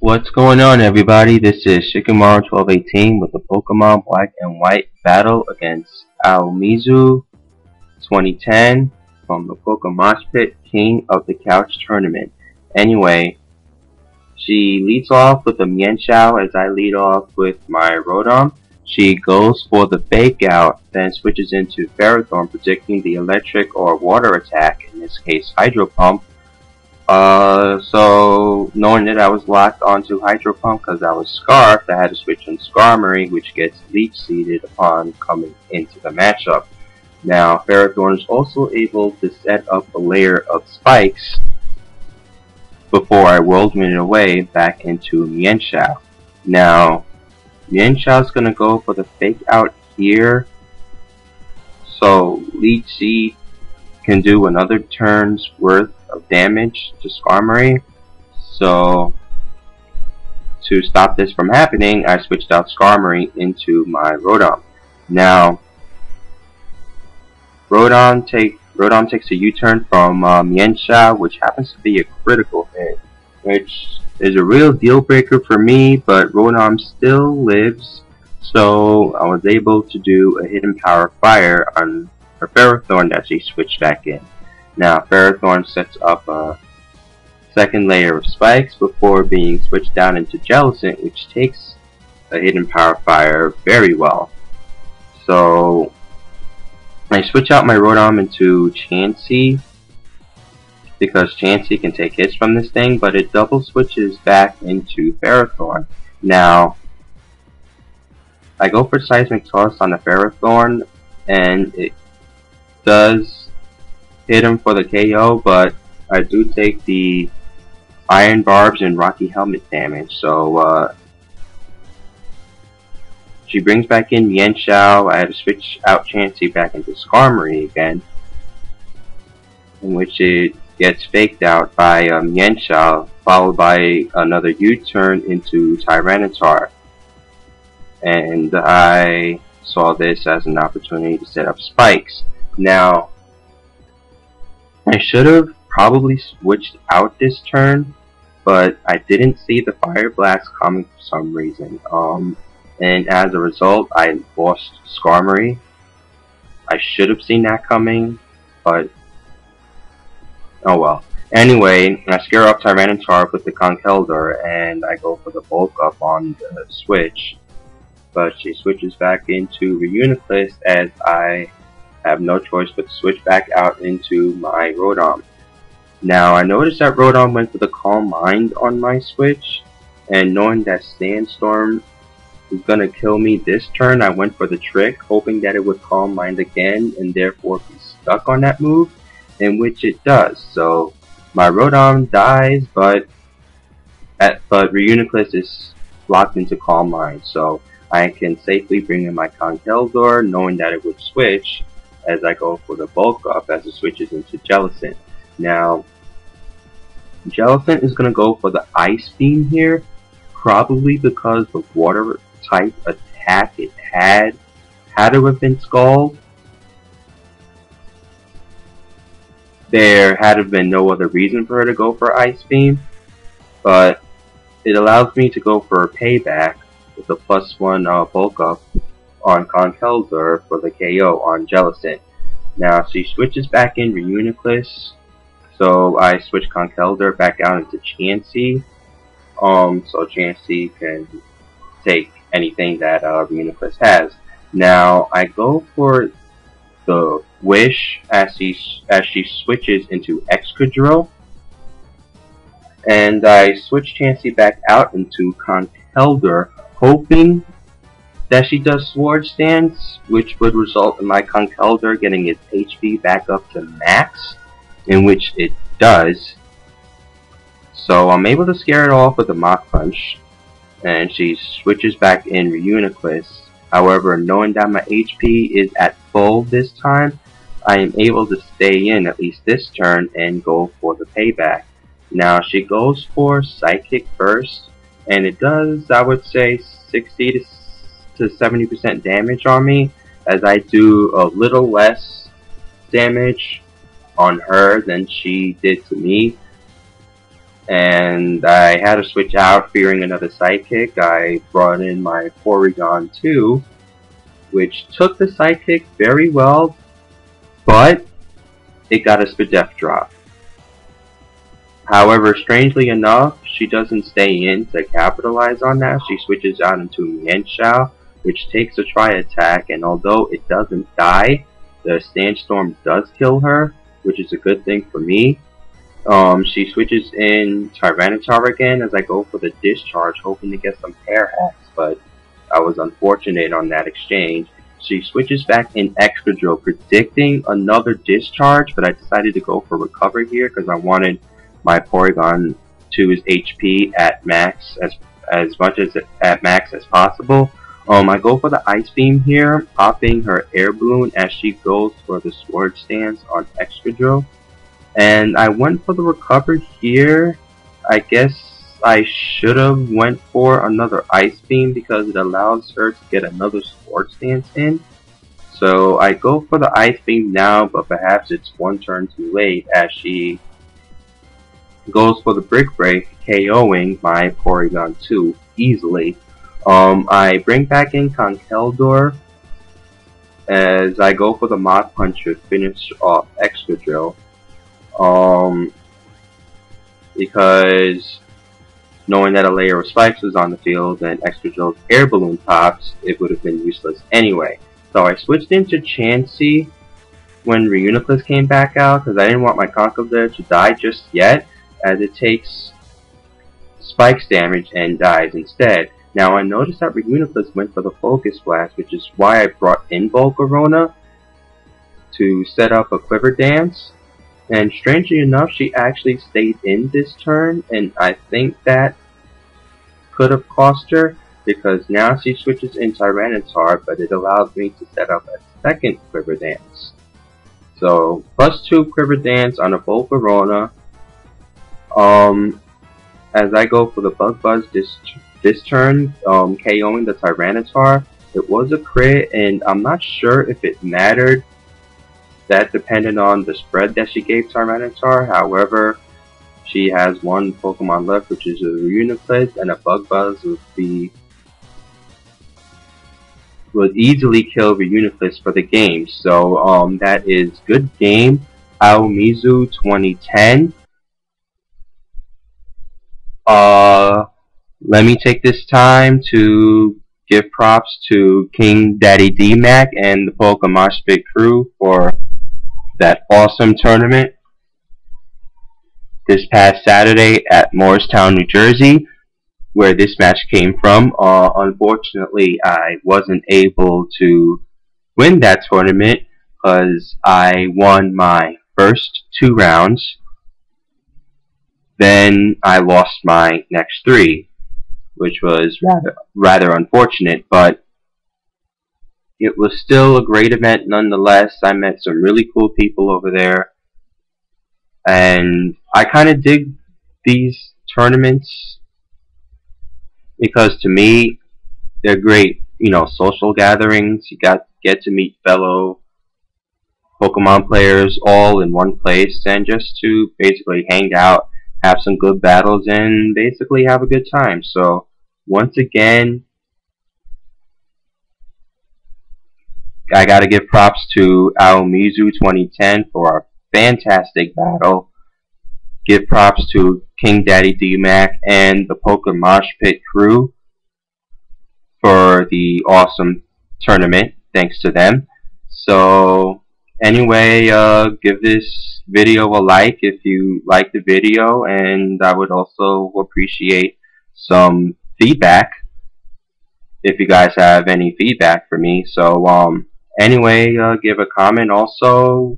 What's going on, everybody? This is Aoimizu2010 with the Pokemon Black and White battle against Aoimizu2010 from the PokeMoshPit King of the Couch Tournament. Anyway, she leads off with a Mienshao as I lead off with my Rotom. She goes for the Fake Out, then switches into Ferrothorn, predicting the electric or water attack, in this case Hydro Pump. So knowing that I was locked onto Hydro Pump because I was Scarfed, I had to switch on Skarmory, which gets Leech Seeded upon coming into the matchup. Now, Ferrothorn is also able to set up a layer of spikes before I whirlwind it away back into Mienshao. Now, Mienshao is going to go for the Fake Out here, so Leech Seed can do another turn's worth of damage to Skarmory. So to stop this from happening, I switched out Skarmory into my Rotom. Now Rotom takes a U-turn from Mienshao, which happens to be a critical hit, which is a real deal breaker for me, but Rotom still lives, so I was able to do a Hidden Power Fire on her Ferrothorn that she switched back in. Now Ferrothorn sets up a second layer of spikes before being switched down into Jellicent, which takes a Hidden Power Fire very well. So I switch out my Rotom into Chansey because Chansey can take hits from this thing, but it double switches back into Ferrothorn. Now I go for Seismic Toss on the Ferrothorn, and it does hit him for the KO, but I do take the Iron Barbs and Rocky Helmet damage. So she brings back in Mienshao. I had to switch out Chansey back into Skarmory again, in which it gets faked out by Mienshao, followed by another U-turn into Tyranitar. And I saw this as an opportunity to set up spikes. Now, I should have probably switched out this turn, but I didn't see the Fire Blast coming for some reason. And as a result, I lost Skarmory. I should have seen that coming, but oh well. Anyway, I scare up Tyranitar with the Conkeldurr, and I go for the bulk up on the switch. But she switches back into Reuniclus as I have no choice but to switch back out into my Rotom. Now I noticed that Rotom went for the Calm Mind on my switch, and knowing that Sandstorm is gonna kill me this turn, I went for the trick, hoping that it would Calm Mind again and therefore be stuck on that move, in which it does. So my Rotom dies, but Reuniclus is locked into Calm Mind, so I can safely bring in my Conkeldurr, knowing that it would switch as I go for the bulk up as it switches into Jellicent. Now, Jellicent is going to go for the Ice Beam here, probably because the water type attack it had to have been Scald. There had to have been no other reason for her to go for Ice Beam, but it allows me to go for a payback with a +1 bulk up on Conkeldurr for the KO on Jellicent. Now she switches back in Reuniclus, so I switch Conkeldurr back out into Chansey, so Chansey can take anything that Reuniclus has. Now I go for the Wish as she switches into Excadrill, and I switch Chansey back out into Conkeldurr, hoping that she does Swords Dance, which would result in my Conkeldurr getting its HP back up to max, in which it does. So I'm able to scare it off with a Mach Punch, and she switches back in Reuniclus. However, knowing that my HP is at full this time, I am able to stay in at least this turn and go for the payback. Now she goes for Psychic Burst, and it does, I would say, 60 to 70% damage on me, as I do a little less damage on her than she did to me. and I had to switch out fearing another sidekick. I brought in my Porygon2, which took the sidekick very well, but it got a Spadef drop. However, strangely enough, she doesn't stay in to capitalize on that. She switches out into Mienshao, which takes a tri-attack, and although it doesn't die, the Sandstorm does kill her, which is a good thing for me. She switches in Tyranitar again as I go for the discharge, hoping to get some pair hacks, but I was unfortunate on that exchange. She switches back in Excadrill, predicting another discharge, but I decided to go for recover here because I wanted my Porygon 2's HP at max, as much as at max as possible. I go for the Ice Beam here, popping her Air Balloon as she goes for the Sword Stance on Excadrill. And I went for the recover here. I guess I should have went for another Ice Beam because it allows her to get another Sword Stance in. So I go for the Ice Beam now, but perhaps it's one turn too late as she goes for the Brick Break, KOing my Porygon 2 easily. I bring back in Conkeldurr as I go for the Mach Punch to finish off Excadrill. Because knowing that a layer of spikes was on the field and Excadrill's Air Balloon pops, it would have been useless anyway. So I switched into Chansey when Reuniclus came back out because I didn't want my Conkeldurr to die just yet, as it takes spikes damage and dies instead. Now I noticed that Reuniclus went for the Focus Blast, which is why I brought in Volcarona to set up a Quiver Dance. And strangely enough, she actually stayed in this turn, and I think that could have cost her, because now she switches in Tyranitar, but it allows me to set up a second Quiver Dance. So, +2 Quiver Dance on a Volcarona. As I go for the Bug Buzz this turn, KOing the Tyranitar, it was a crit, and I'm not sure if it mattered. That depended on the spread that she gave Tyranitar. However, she has one Pokemon left, which is a Reuniclus, and a Bug Buzz would easily kill Reuniclus for the game. So that is good game. Aoimizu2010. Let me take this time to give props to King Daddy D-Mac and the PokeMoshPit crew for that awesome tournament this past Saturday at Morristown, New Jersey, where this match came from. Unfortunately, I wasn't able to win that tournament because I won my first 2 rounds. Then I lost my next 3, which was rather unfortunate, but it was still a great event nonetheless. I met some really cool people over there, and I kind of dig these tournaments because to me they're great, social gatherings. You get to meet fellow Pokemon players all in one place, and just to basically hang out, have some good battles, and basically have a good time. So once again, I gotta give props to Aoimizu2010 for a fantastic battle. Give props to King Daddy D-Mac and the PokeMoshPit crew for the awesome tournament. Thanks to them. So anyway, give this video a like if you like the video, and I would also appreciate some feedback if you guys have any feedback for me. So anyway, give a comment also.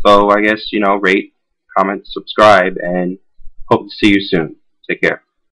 So I guess, rate, comment, subscribe, and hope to see you soon. Take care.